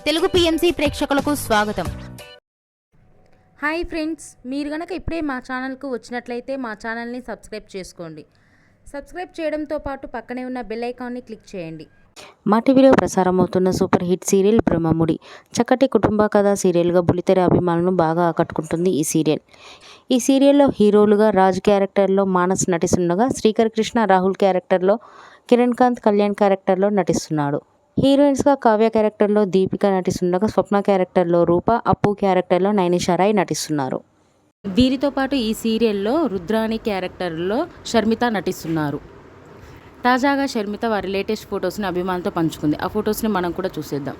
Telugu PMC ప్రేక్షకులకు స్వాగతం. Hi friends, మీరు గనక ఇప్పుడే మా ఛానల్కు వచ్చినట్లయితే మా ఛానల్ని సబ్స్క్రైబ్ చేసుకోండి. సబ్స్క్రైబ్ చేయడంతో పాటు పక్కనే ఉన్న బెల్ ఐకాన్ని క్లిక్ చేయండి. మా టీవీలో ప్రసారమవుతున్న సూపర్ హిట్ సీరియల్ బ్రహ్మముడి చక్కటి కుటుంబ కథా సీరియల్గా బుల్లితెర అభిమానులను బాగా ఆకట్టుకుంటుంది ఈ సీరియల్. ఈ సీరియల్లో హీరోలుగా రాజ్ క్యారెక్టర్లో మానస్ నటిస్తుండగా, శ్రీకర్ కృష్ణ రాహుల్ క్యారెక్టర్లో, కిరణ్ కాంత్ కళ్యాణ్ క్యారెక్టర్లో నటిస్తున్నాడు. హీరోయిన్స్గా కావ్య క్యారెక్టర్లో దీపిక నటిస్తుండగా, స్వప్న క్యారెక్టర్లో రూప, అప్పు క్యారెక్టర్లో నైనిషా రాయ్ నటిస్తున్నారు. వీరితో పాటు ఈ సీరియల్లో రుద్రాణి క్యారెక్టర్లో షర్మిత నటిస్తున్నారు. తాజాగా షర్మిత వారి లేటెస్ట్ ఫొటోస్ని అభిమానులతో పంచుకుంది. ఆ ఫొటోస్ని మనం కూడా చూసేద్దాం.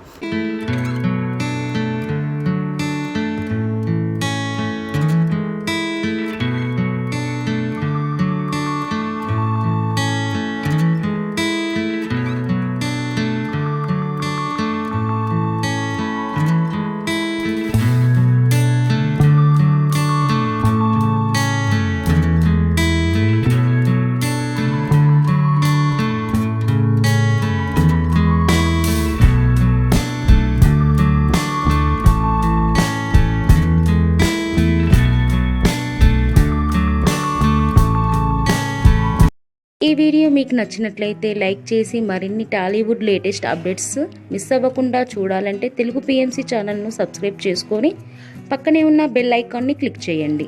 ఈ వీడియో మీకు నచ్చినట్లయితే లైక్ చేసి మరిన్ని టాలీవుడ్ లేటెస్ట్ అప్డేట్స్ మిస్ అవ్వకుండా చూడాలంటే తెలుగు పిఎంసి ఛానల్ను సబ్స్క్రైబ్ చేసుకొని పక్కనే ఉన్న బెల్ ఐకాన్ని క్లిక్ చేయండి.